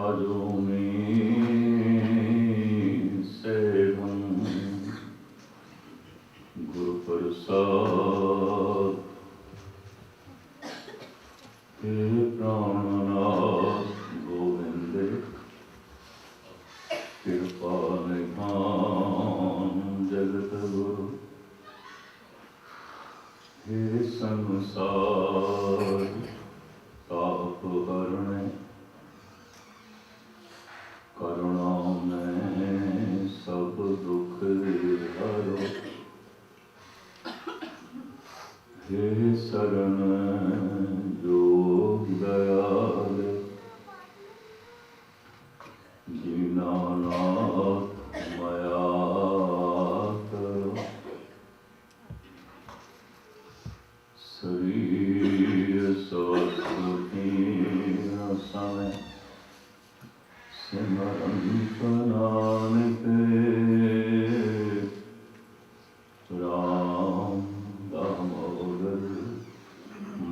अजूनी से हम गुरु प्रसाद हे प्राणनाथ गोविंद कृपा निधान जगत गुरु हे संसार ताप हरण करुणा में सब दुख हरो हे शरण योग दयाल दीनानाथ मया करो शरीर स्वस्थ समय सिमरंत नानक राम दामोदर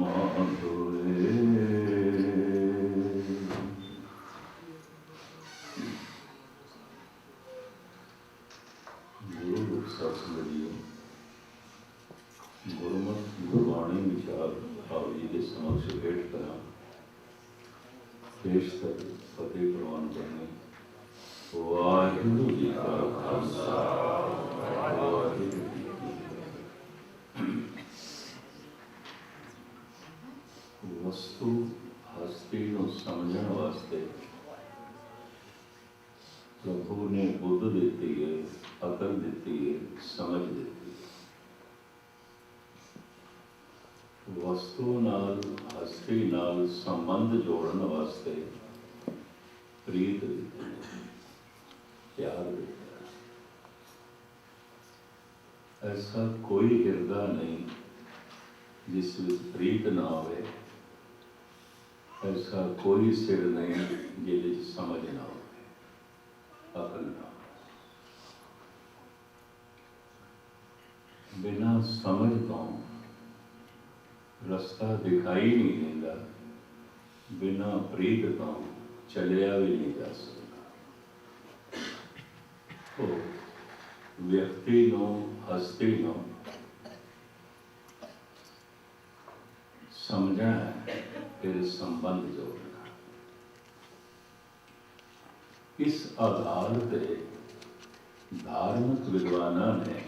माधुरे। गुरु सत्संगीओ गुरमत गुरबाणी विचार आप जी के समक्ष भेंट करा पेश कर फतेह प्रवान करने। वाहिगुरु जी का खालसा वाहिगुरु जी की फतेह। वस्तु हस्ती को समझने वास्ते प्रभु ने बुद्ध दी है, अकल दी है, समझ दी है। वस्तु नाल हस्ती नाल संबंध जोड़न वास्ते प्रीत दिता, प्यार दिता। ऐसा कोई हिरदा नहीं जिस विच प्रीत ना होवे, ऐसा कोई सिर नहीं जिहदे च समझ ना होवे, अकल ना होवे। बिना समझ तो रास्ता दिखाई नहीं देता, बिना प्रीत तो चलिया भी नहीं जा सकता। तो व्यक्ति नो हस्ती नो समझना है, फिर संबंध जोड़ना। इस आधार पे धार्मिक विद्वाना ने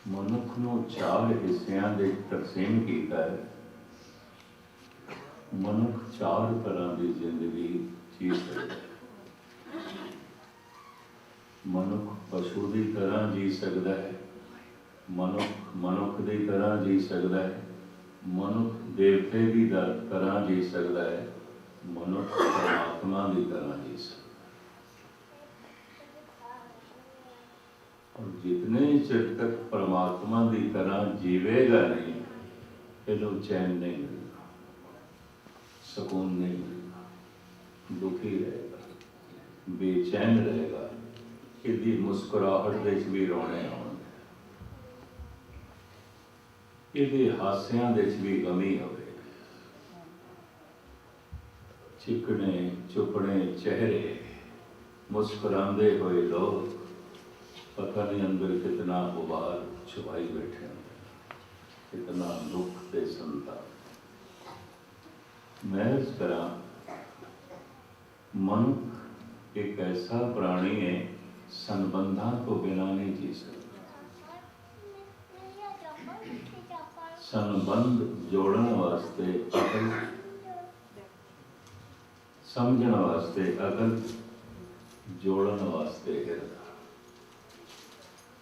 मनुख नूं 4 हिस्सियां दे तकसीम कीता है। मनुख 4 तरह की जिंदगी जी सकता है। मनुख पशु की तरह जी सकता है, मनुख मनुख की तरह जी सकता है, मनुख देवते की तरह जी सकता है, मनुख परमात्मा की तरह जी सकता है। और जितने चिर तक परमात्मा की तरह जीवेगा नहीं, इन्हों चैन नहीं मिलेगा, सुकून नहीं मिलेगा, दुखी रहेगा, बेचैन रहेगा। इसकी मुस्कुराहट दे भी रोने आउणगे, इसके हास्यां दे भी गमी होवे। चिकने चुपने चेहरे, मुस्कुरांदे हुए लोग, पता नहीं अंदर कितना उबाल छुपाई बैठे हैं, कितना दुख ते संताप। मैं इस तरह मनुख एक ऐसा प्राणी है, संबंधा को बिना नहीं जी सकता। संबंध जोड़ने वास्ते अकल, समझने वास्ते अकल, जोड़ने वास्ते हिरदा।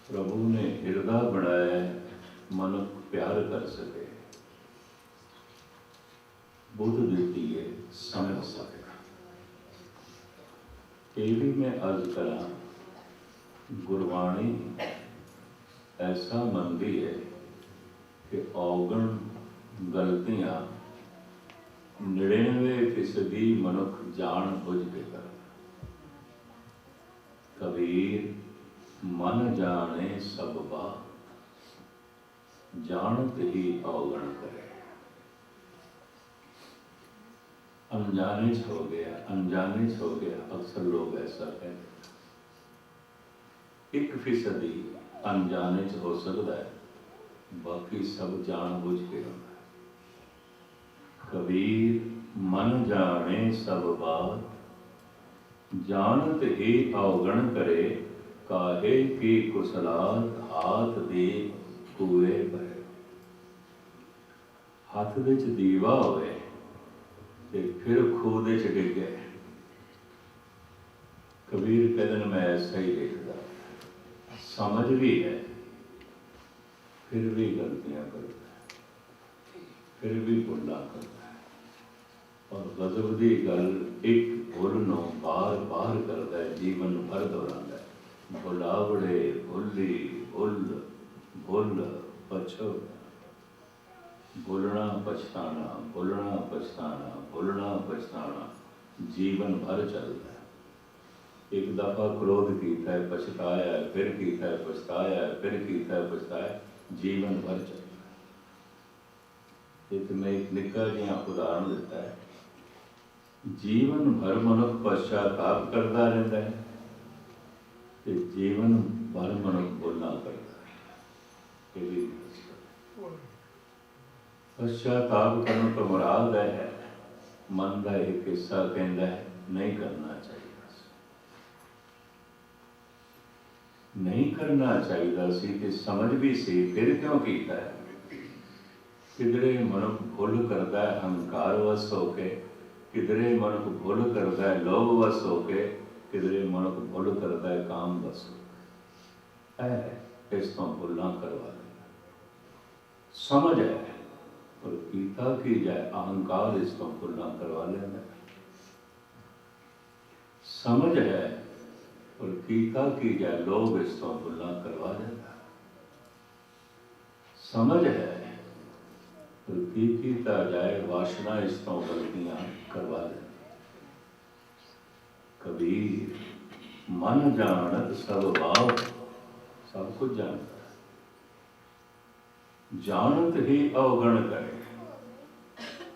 प्रभु ने हिरदा बनाया है, मनुख प्यार कर सके, बुद्ध दी है, समझ सके। ये भी मैं अर्ज करा, गुरबाणी ऐसा मनती है कि औगण गलतियां 99% मनुख जान बुझ के कर। कबीर मन जाने सब बात, जानत ही औगण करे। अनजाने च हो गया, अनजाने च हो गया। अक्सर लोग ऐसा कहते, 1% अनजाने च हो सकता है, बाकी सब जान बुझ के होता है। कबीर मन जाने सब बात, जानत ही अवगण करे, काहे की कुसलात हाथ दे कुए परे। हथ विच दीवा होवे ते फिर खूह दे च डिगे। कबीर कहते हैं मैं ऐसा ही देखता, समझ भी है फिर भी गलतियां करता है, फिर भी भुला करता है। और गजब की गल, एक भुल नूं बार बार करता है, जीवन भर दोहराता है। भुलावड़े भुली भुल भुल पछोता, भुलना पछताना, भुलना पछताना, भुलना पछताना, जीवन भर चलता है। एक दफा क्रोध कीता है, पछताया है, फिर कीता है, पछताया है, फिर कीता है, पछताया, जीवन भर चलता है। एक मैं एक निक्का जिहा उदाहरण दिता है, जीवन भर मनुख पश्चाताप करता रहता है, तो जीवन भर मनुख भुलना करता है। ये भी पश्चाताप करने तो मुराद है, मन का एक हिस्सा कहता है नहीं करना चाहिए, नहीं करना चाहिए सी, ते समझ भी सी, फिर क्यों कीता है। किधरे मनुख भुल करता है अहंकार वश होके, किधरे मनुख भुल करता है लोभ वश होके, किधरे मनुख भुल करता है काम वश होके। इस तो भुलना करवा देना समझ है, और कीता की जाए अहंकार इस तो भुलना करवा लेना। समझ है और कीता की जाए लोभ इस तो भुलना करवा देना। समझ है और कीता जाए वासना इस तो गलतियां करवा देना। कबीर मन जानत सब भाव, सब कुछ जानता है, जानत ही अवगण करे,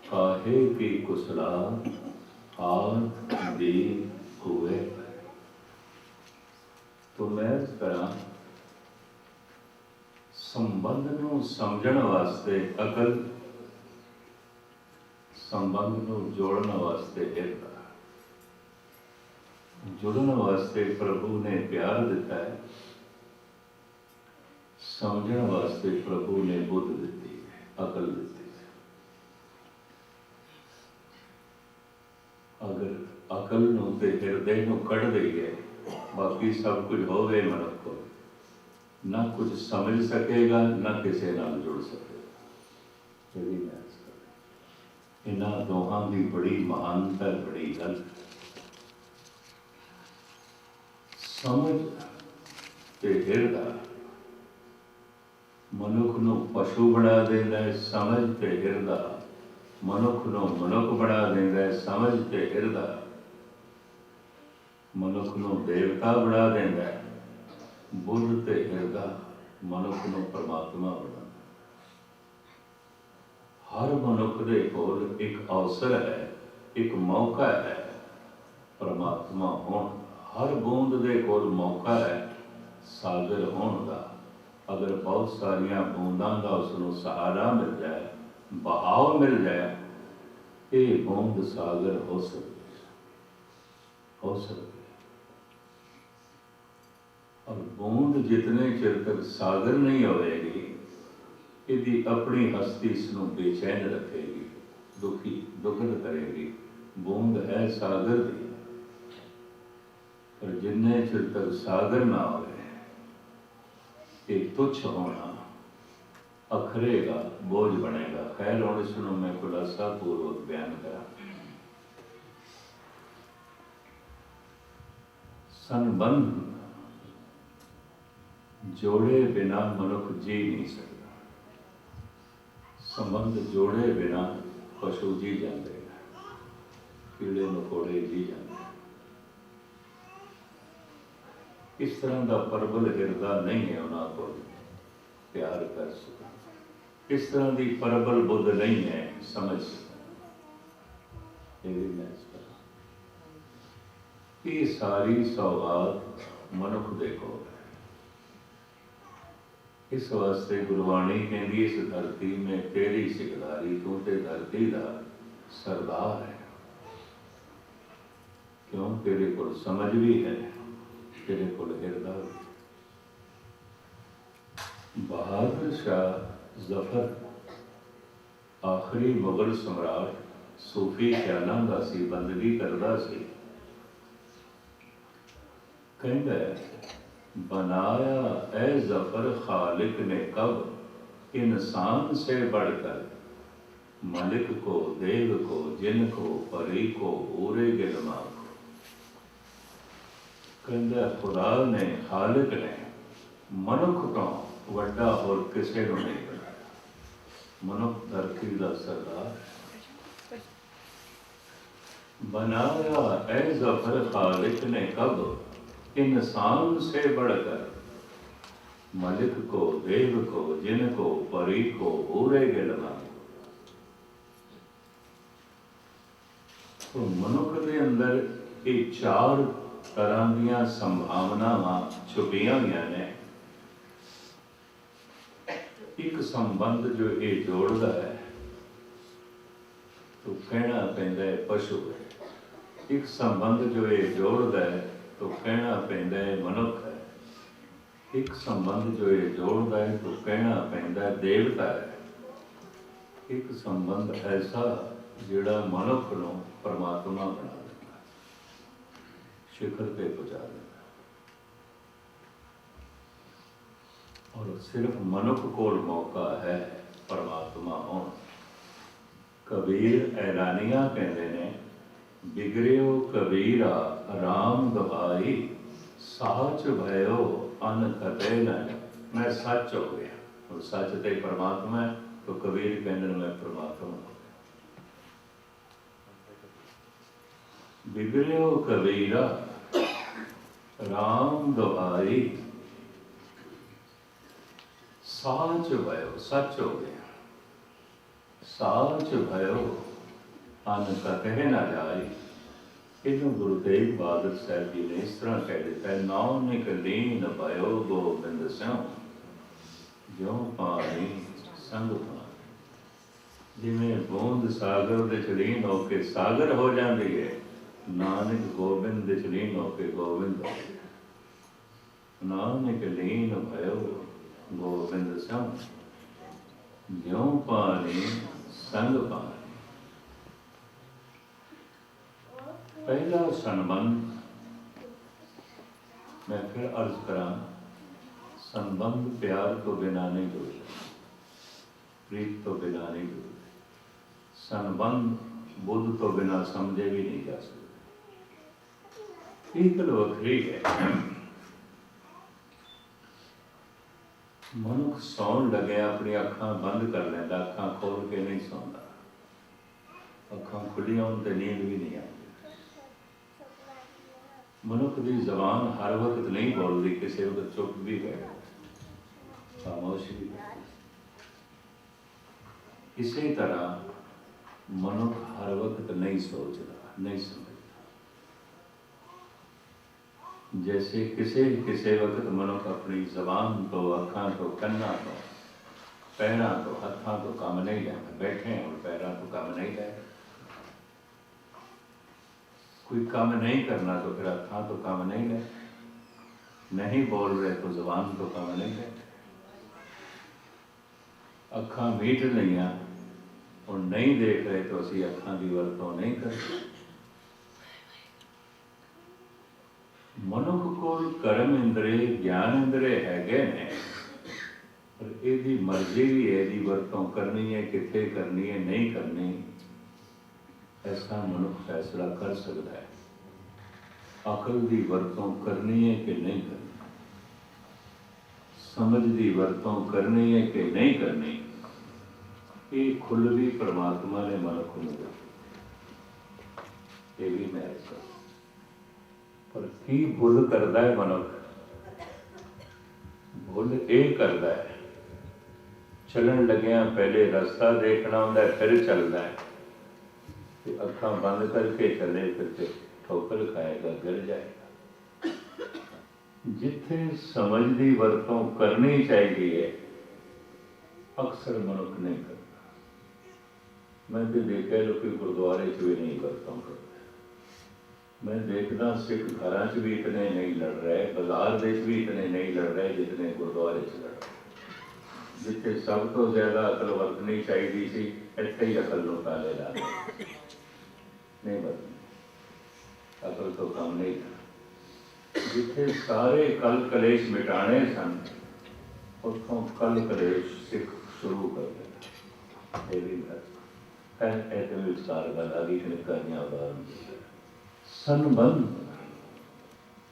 काहे की कुसला हाथ दे हुए। तो मैं इस तरह संबंध नूं समझण वास्ते अकल, संबंध नूं जोड़न वास्ते हिरदा, जुड़न वास्ते प्रभु ने प्यार दिता है, समझण वास्ते प्रभु ने बुद्ध दी है, अकल दी है। अगर अकल नूं ते हिरदे नूं कढ़ दईए, बाकी सब कुछ होवे मनुख को, ना कुछ समझ सकेगा, ना किसी नाल जुड़ सकेगा। यही मैं इन्हां दोहां की बड़ी महानता, बड़ी गल। समझ ते हिरदा मनुख नूं पशु बना देंदा है, समझ ते हिरदा मनुख नूं मनुख बना देंदा है, समझ ते हिरदा मनुख नूं देवता बना देंदा है, बुद्ध ते हिरदा मनुख नूं परमात्मा बना। हर मनुख दे कोल एक अवसर है, एक मौका है परमात्मा होण दा। हर बूंद दे कोल मौका है सागर होण दा। अगर बहुत सारिया बूंदां का उसनूं सहारा मिल जाए, बहाव मिल जाए, ये बूंद सागर हो सकती है, हो सकती है। और बूंद जितने चिर तक सागर नहीं होएगी, यदि अपनी हस्ती इसनूं बेचैन रखेगी, दुखी दुखद करेगी। बूंद है सागर दी, पर जिन्ने चिर तक सागर ना होए, ये तुच्छ होना अखरेगा, बोझ बनेगा। खैर हुण इसनूं मैं खुलासा पूर्वक बयान करा। संबंध जोड़े बिना मनुख जी नहीं सकता। संबंध जोड़े बिना पशु जी जाते, कीड़े मकोड़े जी जाते। इस तरह का प्रबल हिरदा नहीं है उन्होंने को प्यार कर सका। इस तरह की प्रबल बुद्ध नहीं है समझ सका। ये भी मैं करा। ये सारी सौगात मनुख दे कोल है। इस वास्ते गुरबाणी कहती इस धरती में तेरी सिकदारी, तू ते धरती का सरदार है। क्यों? तेरे को समझ भी है, तेरे को हिरदा भी। बहादुर शाह जफर आखिरी मुगल सम्राट सूफी ख्यालों का सी, बंदगी करता सी। कहता है बनाया ए जफर खालिक ने कब इंसान से बढ़कर, मलिक को, देव को, जिन को, परी को, पूरे गिलमा को। कहता खुदा ने, खालिक ने मनुख तो वड्डा और किसी को नहीं बनाया। मनुख धरती का सरदार है। बनाया ए जफर खालिक ने कब इंसान से बढ़कर, मलिक को, देव को, जिन को, परी को, पूरे गिलमा को। तो मनुख के अंदर ये चार तरह दियां संभावनावां छुपियां हुई ने। एक संबंध जो ये जोड़ता है तो कहना पैंदा है पशु है। एक संबंध जो ये जोड़ता है तो कहना पैंदा है मनुख है। एक संबंध जो ये जोड़ता है तो कहना पैंदा है देवता है। एक संबंध ऐसा जिहड़ा मनुख नूं परमात्मा बना देता है, शिखर पे पहुंचा देता है। और सिर्फ मनुख को मौका है परमात्मा होना। कबीर ऐलानिया कहते ने, बिगड़ियो कबीरा राम गवाई, साच भयो अन कते न। मैं सच हो गया, और सच ते परमात्मा है। तो कबीर कहते मैं परमात्मा हो गया। बिगड़ियो कबीरा राम गवाई, साच भयो, सच हो गया। साच भयो अन कते न जाए। इन्हों गुरु तेग बहादुर साहब जी ने इस तरह कह दिता है, नानक लीन भयो गोबिंद स्यों, ज्यों पानी संग पानी। जिमें बूंद सागर दे च लीन होके सागर हो जाती है, नानक गोबिंद दे च लीन होके गोबिंद हो गया। नानक लीन भयो गोबिंद स्यों, ज्यों पानी संग पानी। पहला संबंध मैं फिर अर्ज करा, संबंध प्यार तो बिना नहीं जुड़ता, प्रीत तो बिना नहीं जुड़ता। संबंध बुद्ध तो बिना समझे भी नहीं जा सकते। एक वखरी है। मनुख सौन लगे अपनी अखां बंद कर लेंदा, अखां खोल के नहीं सौंदा। अखां खुलियां होण ते नींद भी नहीं आती। मनुख की जबान हर वक्त नहीं बोलती, किसी वक्त चुप भी है, खामोश भी है। इसी तरह मनुख हर वक्त नहीं सोचता, नहीं समझता। जैसे किसी वक्त मनुख अपनी जबान तो, अखां तो, कन्ना तो, पैरों तो, हथों तो काम नहीं लेता। बैठे हैं और पैरों तो काम नहीं लेता। कोई काम नहीं करना तो फिर हथों तो काम नहीं लेता। नहीं बोल रहे तो जबान तो काम नहीं लेता। अखां मीट लिया और नहीं देख रहे तो असी अखां की वरतों नहीं करते। मनुख को कर्म इंद्रे, ज्ञान इंद्रे हैगे ने, पर यदी मर्जी भी है, यदी वरतों करनी है, कितने करनी है, नहीं करनी, ऐसा मनुख फैसला कर सकता है। अकल की वरतों करनी है कि नहीं करनी, समझ की वरतों करनी है कि नहीं करनी, ये खुल भी परमात्मा ने मनुख को मिला। ये भी मैं कर पर की भुल करता है मनुख? भुल ये करता है, चलन लग्या पहले रास्ता देखना होंदा है, फिर चलता है। कि अखां बंद करके चले फिर के ठोकर खाएगा, गिर जाएगा। जिथे समझ की वरतों करनी चाहिए अक्सर मनुख नहीं करता। मैं तो देखा लोग गुरुद्वारे च भी नहीं वरतों करते। मैं देखता सिख घर च भी इतने नहीं लड़ रहे, बाजार भी इतने नहीं लड़ रहे जितने गुरुद्वारे च लड़ रहे। जिथे सब तो ज्यादा अकल वरतनी चाहिए सी, इत्थे ही अकल नूं ताले ला दे नहीं वरतनी, अकल तो काम नहीं था। जिथे सारे कल कलेश मिटाने सन उतों कल कलेश सिख शुरू कर देना। ये भी गल विचार गल आ गई। निकालियां उदाहरण संबंध,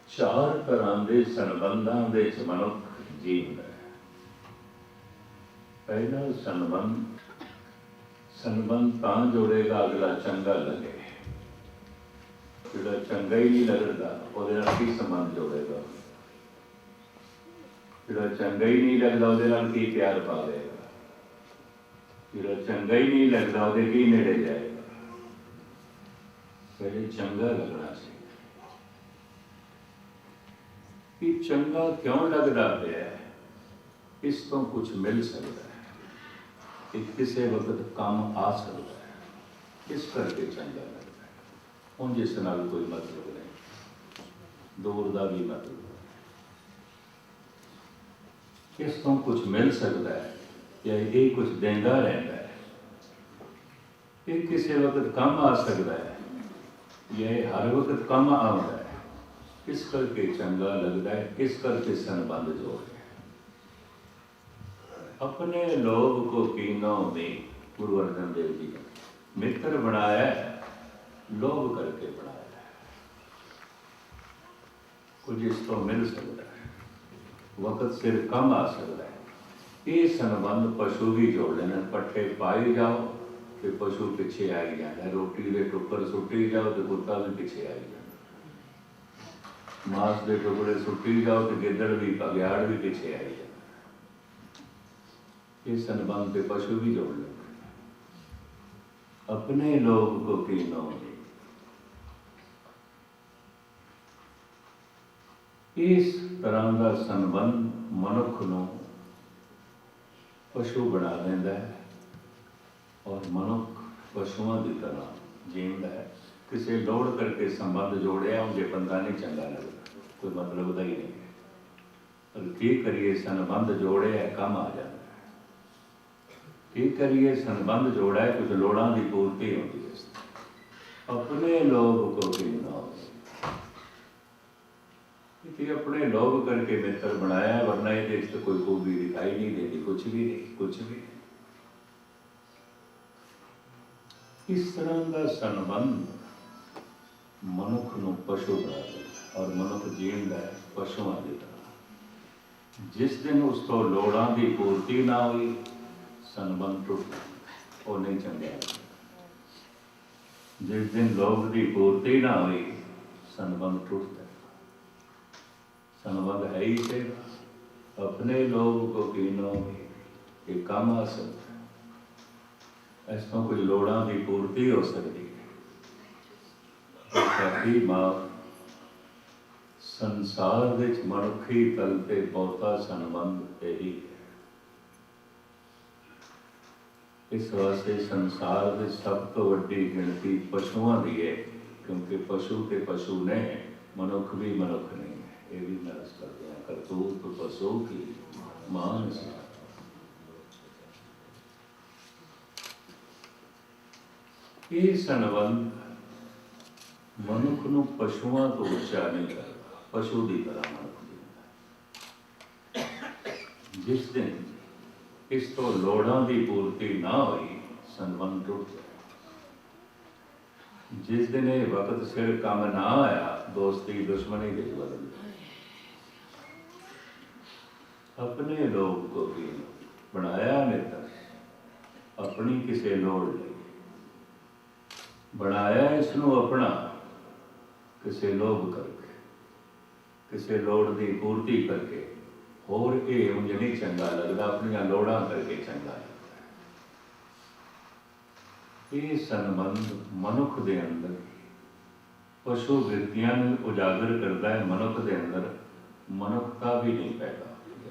चार तरह के संबंधां दे च मनुख जीवदा है। पहला संबंध, संबंध तां जोड़ेगा अगला चंगा लगे। जिहड़ा चंगा ही नहीं लगता उहदे नाल की संबंध जोड़ेगा? जिहड़ा चंगा ही नहीं लगता उहदे नाल की प्यार पावेगा? जिहड़ा चंगा ही नहीं लगता उहदे की नेड़े जाएगा? पहले चंगा लगना चाहिए कि चंगा क्यों लगता है, इस तो कुछ मिल सकता है, कि किसी वक्त काम आ सकता है, इस करके चंगा लगता है। हम जिस नाल कोई मतलब नहीं, दूर का भी मतलब, इस तो कुछ मिल सकता है या ये कुछ देंदा रहता है, ये किसी वक्त काम आ सकता है, यह हर वक्त काम आता है, इस करके चंगा लगता है, इस करके संबंध जोड़े। अपने लोग को कीनों में गुरु अर्जन देव जी ने मित्र बनाया है, लोभ करके बनाया है। कुछ इस तो मिल सकता है, वक्त सिर कम आ सकता है। ये संबंध पशु भी जोड़ लेना। पट्ठे पाई जाओ तो पशु पिछे आई जाता, रोटी के टुकर सुट्टी जाओ तो कुत्ता भी पिछे आई जाता, मांस के टुकड़े सुट्टी जाओ तो गिद्दड़ भी बघियाड़ भी पिछे आई जाता। ये संबंध पे पशु भी जोड़ लेते। अपने लोग को कीनो, इस तरह का संबंध मनुख नूं पशु बना देंदा है और मनुख पशुओं की तरह जींदा है। किसी लोड़ करके संबंध जोड़िया मुझे बंदा नहीं चंगा लगता, कोई मतलब का ही नहीं है, पर की करिए संबंध जोड़े है कम आ जाता है। की करिए संबंध जोड़ा है, कुछ लोड़ां की पूर्ति होती है। अपने लोग को कीना, अपने लोग करके मित्र बनाया, वरना ये देश तो कोई खूबी दिखाई नहीं देती, कुछ भी नहीं, कुछ भी नहीं। इस तरह का संबंध मनुख नूं पशु बना देता और मनुख जींदा है पशुओं की तरह। जिस दिन उस तो लोड़ां की पूर्ति ना हुई, संबंध टूट और नहीं चंगा। जिस दिन लोग की पूर्ति ना हुई, संबंध टूटता। संबंध है ही सेवा। अपने लोग को कीनो ये काम आ सकता है, ऐसा कुछ लोड़ां की पूर्ति हो सकती है। साडी मां संसार विच मनुखी तल ते बहुता संबंध यही है। इस वास्ते संसार में सब तो वड्डी गिनती पशुओं की है, क्योंकि पशु के पशु ने, मनुख भी मनुख नहीं है। ये भी नरस करते हैं, करतूत पशु की मान से। ये संबंध मनुख नूं पशुओं तो उच्चा नहीं करता, पशु की तरह मनुख जींदा। जिस दिन इस तो लोड़ां की पूर्ति ना हुई, संबंध टूट जाए। जिस दिन ये वक्त सिर काम ना आया, दोस्ती दुश्मनी के बदल। अपने लोग को भी बनाया मित्र, अपनी किसी लोड़ ले बनाया, इसनों अपना किसी लोभ करके, किसी लोड़ की पूर्ति करके। होर ये उंज नहीं चंगा लगता, अपनियां लोड़ां करके चंगा लगता ਇਹ ਸੰਬੰਧ ਮਨੁੱਖ ਦੇ ਅੰਦਰ ਪਸ਼ੂ ਵਿਰਤੀਆਂ ਨੂੰ ਉਜਾਗਰ ਕਰਦਾ ਹੈ। ਮਨੁੱਖ ਦੇ ਅੰਦਰ ਮਨੁੱਖਤਾ ਵੀ ਨਹੀਂ ਪੈਦਾ ਹੁੰਦੀ,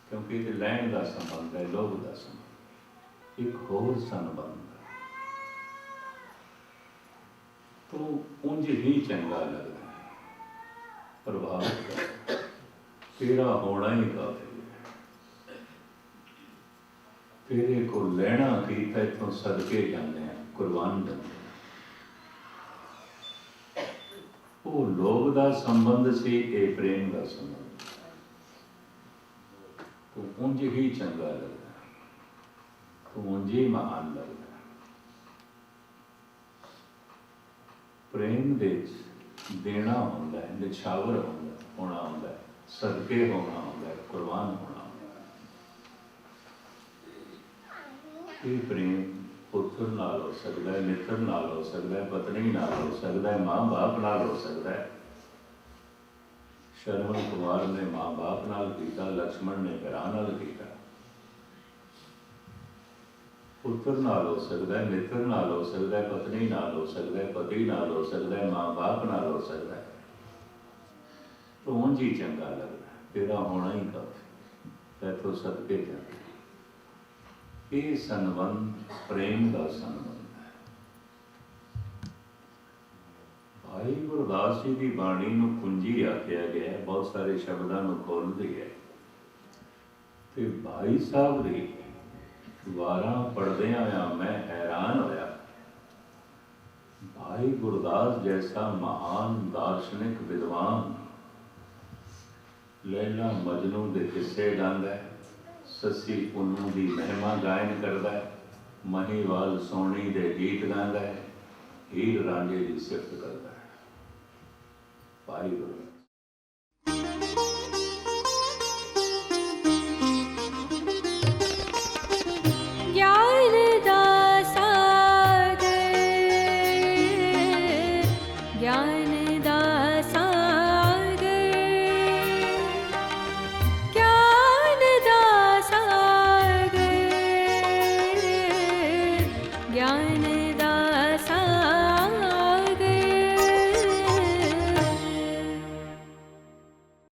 ਕਿਉਂਕਿ ਇਹ ਲੈਣ ਦਾ ਸੰਬੰਧ ਹੈ, ਲੋਭ ਦਾ ਸੰਬੰਧ। ਇੱਕ ਹੋਰ ਸੰਬੰਧ ਤੋਂ ਉਂਝ ਹੀ ਚੰਗਾ ਲੱਗਦਾ ਹੈ, ਪ੍ਰਭਾਵਿਤ ਕਰਦਾ ਹੈ। ਤੇਰਾ ਹੋਣਾ ਹੀ ਕਾਫੀ ਹੈ, ਤੇਰੇ ਕੋਲ ਲੈਣਾ ਕੀ, ਤਾਂ ਇੱਥੋਂ ਸਦਕੇ ਜਾਂਦੇ ਆ, ਕੁਰਬਾਨ ਜਾਂਦੇ। ਉਹ ਲੋਭ ਦਾ ਸੰਬੰਧ ਸੀ, ਇਹ ਪ੍ਰੇਮ ਦਾ ਸੰਬੰਧ। ਤੂੰ ਉਂਝ ਹੀ ਚੰਗਾ ਲੱਗਦਾ, ਤੂੰ ਉਂਝ ਹੀ ਮਹਾਨ ਲੱਗਦਾ। ਪ੍ਰੇਮ ਦੇ ਦੇਣਾ ਹੁੰਦਾ ਹੈ, ਨਿਛਾਵਰ ਹੋਣਾ ਹੁੰਦਾ ਹੈ, ਸਦਕੇ ਹੋਣਾ ਹੁੰਦਾ ਹੈ, ਕੁਰਬਾਨ ਹੋਣਾ ਹੁੰਦਾ ਹੈ। ਇਹ ਪ੍ਰੇਮ ਪੁੱਤਰ ਨਾਲ ਹੋ ਸਕਦਾ ਹੈ, ਮਿੱਤਰ ਨਾਲ ਹੋ ਸਕਦਾ ਹੈ, ਪਤਨੀ ਨਾਲ ਹੋ ਸਕਦਾ ਹੈ, ਮਾਂ ਬਾਪ ਨਾਲ ਹੋ ਸਕਦਾ ਹੈ। ਸ਼ਰਵਣ ਕੁਮਾਰ ਨੇ ਮਾਂ ਬਾਪ ਨਾਲ ਕੀਤਾ, ਲਕਸ਼ਮਣ ਨੇ ਭਰਾ ਨਾਲ ਕੀਤਾ। ਪੁੱਤਰ ਨਾਲ ਹੋ ਸਕਦਾ ਹੈ, ਮਿੱਤਰ ਨਾਲ ਹੋ ਸਕਦਾ ਹੈ, ਪਤਨੀ ਨਾਲ ਹੋ ਸਕਦਾ ਹੈ, ਪਤੀ ਨਾਲ ਹੋ ਸਕਦਾ ਹੈ, ਮਾਂ ਬਾਪ ਨਾਲ ਹੋ ਸਕਦਾ ਹੈ। ਤੂੰ ਉਂਝ ਹੀ ਚੰਗਾ ਲੱਗਦਾ, ਤੇਰਾ ਹੋਣਾ ਹੀ ਕਾਫੀ, ਤੈਥੋਂ ਸਦਕੇ ਜਾਂਦੇ। ਇਹ ਸੰਬੰਧ ਪ੍ਰੇਮ ਦਾ ਸੰਬੰਧ ਹੈ। ਭਾਈ ਗੁਰਦਾਸ ਜੀ ਦੀ ਬਾਣੀ ਨੂੰ ਕੁੰਜੀ ਆਖਿਆ ਗਿਆ, ਬਹੁਤ ਸਾਰੇ ਸ਼ਬਦਾਂ ਨੂੰ ਖੋਲ੍ਹਦੀ ਹੈ। ਤੇ ਭਾਈ ਸਾਹਿਬ ਦੀ ਵਾਰਾਂ ਪੜ੍ਹਦਿਆਂ ਆ ਮੈਂ ਹੈਰਾਨ ਹੋਇਆ। ਭਾਈ ਗੁਰਦਾਸ ਜੈਸਾ ਮਹਾਨ ਦਾਰਸ਼ਨਿਕ ਵਿਦਵਾਨ ਲੈਲਾ ਮਜਨੂ ਦੇ ਕਿੱਸੇ ਗਾਉਂਦਾ ਹੈ, ਸੱਸੀ ਪੁੰਨੂ ਦੀ ਮਹਿਮਾ ਗਾਇਨ ਕਰਦਾ ਹੈ, ਮਹੀਵਾਲ ਸੋਹਣੀ ਦੇ ਗੀਤ ਗਾਉਂਦਾ ਹੈ, ਹੀਰ ਰਾਂਝੇ ਦੀ ਸਿਫਤ ਕਰਦਾ ਹੈ। ਭਾਈ ਗੁਰਦਾਸ ज्ञान